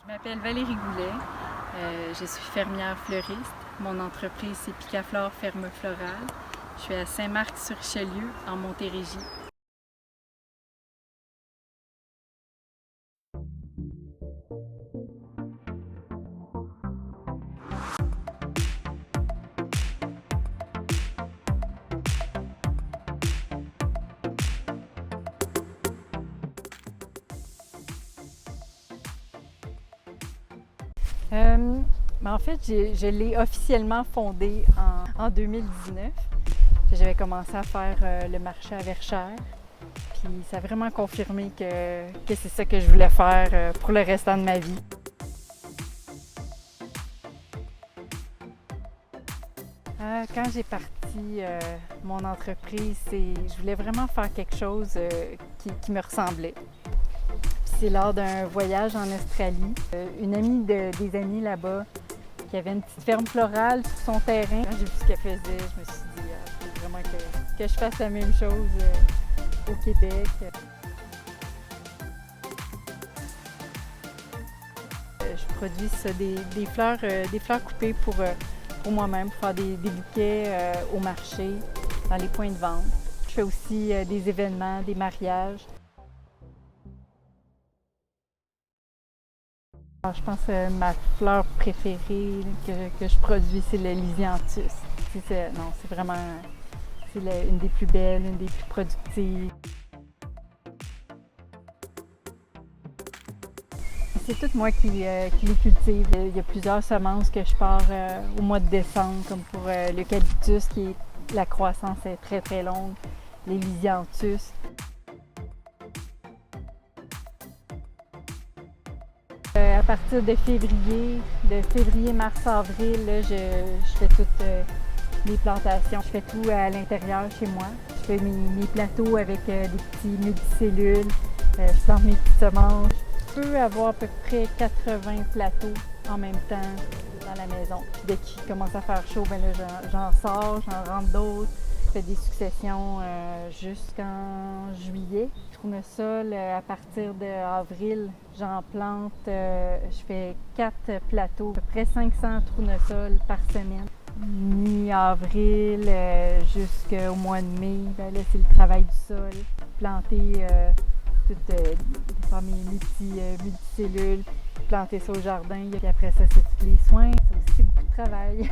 Je m'appelle Valérie Goulet, je suis fermière fleuriste. Mon entreprise, c'est Picaflore Ferme Florale. Je suis à Saint-Marc-sur-Richelieu, en Montérégie. En fait, je l'ai officiellement fondée en 2019. J'avais commencé à faire le marché à Verchères. Puis ça a vraiment confirmé que c'est ça que je voulais faire pour le restant de ma vie. Quand j'ai parti mon entreprise, je voulais vraiment faire quelque chose qui me ressemblait. C'est lors d'un voyage en Australie, une amie des amis là-bas qui avait une petite ferme florale sur son terrain. Quand j'ai vu ce qu'elle faisait, je me suis dit il faut vraiment que je fasse la même chose au Québec. Je produis ça, des fleurs coupées pour moi-même, pour faire des bouquets au marché, dans les points de vente. Je fais aussi des événements, des mariages. Alors, je pense que ma fleur préférée que je produis, c'est le lisianthus. C'est vraiment une des plus belles, une des plus productives. C'est tout moi qui les cultive. Il y a plusieurs semences que je pars au mois de décembre, comme pour l'eucalyptus, la croissance est très très longue, les lisianthus. À partir de février, mars, avril, je fais toutes les plantations. Je fais tout à l'intérieur chez moi. Je fais mes plateaux avec des petits multicellules. Je plante mes petites semences. Je peux avoir à peu près 80 plateaux en même temps dans la maison. Puis dès qu'il commence à faire chaud, ben là, j'en sors, j'en rentre d'autres. Je fais des successions jusqu'en juillet. Tournesol, à partir d'avril, j'en plante. Je fais 4 plateaux, à peu près 500 tournesols par semaine. Mi-avril jusqu'au mois de mai, ben là, c'est le travail du sol. Planter faire mes petits multicellules, planter ça au jardin. Puis après ça, c'est tous les soins. Ça aussi, c'est beaucoup de travail.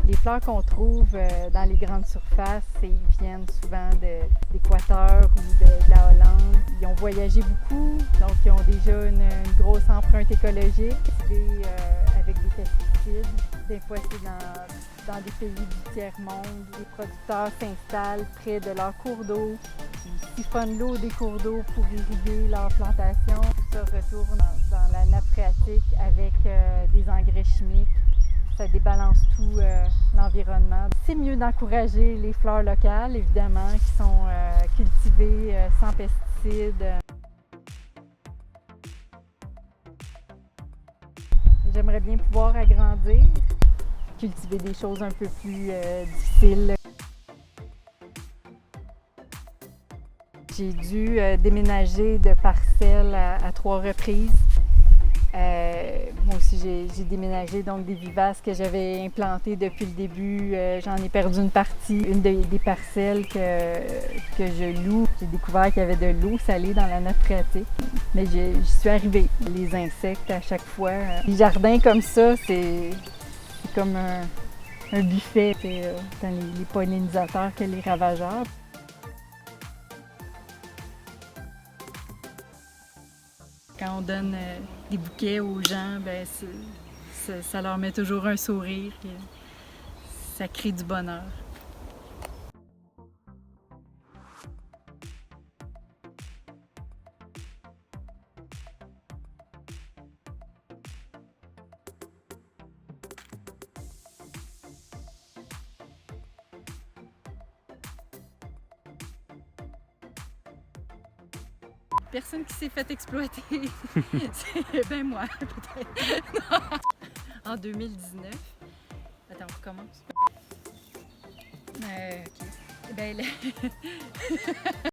Les fleurs qu'on trouve dans les grandes surfaces, ils viennent souvent d'Équateur ou de la Hollande. Ils ont voyagé beaucoup, donc ils ont déjà une grosse empreinte écologique. Avec des pesticides. Des fois, c'est dans des pays du tiers-monde. Les producteurs s'installent près de leurs cours d'eau. Ils siphonnent l'eau des cours d'eau pour irriguer leurs plantations. Tout ça retourne dans la nappe phréatique avec des engrais chimiques. Ça débalance tout l'environnement. C'est mieux d'encourager les fleurs locales, évidemment, qui sont cultivées sans pesticides. J'aimerais bien pouvoir agrandir, cultiver des choses un peu plus difficiles. J'ai dû déménager de parcelles à 3 reprises. Moi aussi, j'ai déménagé donc des vivaces que j'avais implantées depuis le début. J'en ai perdu une partie. Une des parcelles que je loue, j'ai découvert qu'il y avait de l'eau salée dans la nappe phréatique. Mais j'y suis arrivée. Les insectes à chaque fois. Les jardins comme ça, c'est comme un buffet. C'est tant les pollinisateurs que les ravageurs. Quand on donne des bouquets aux gens, ben ça leur met toujours un sourire. Ça crée du bonheur. Personne qui s'est fait exploiter, c'est ben moi, peut-être. En 2019, attends, on recommence. OK. Ben,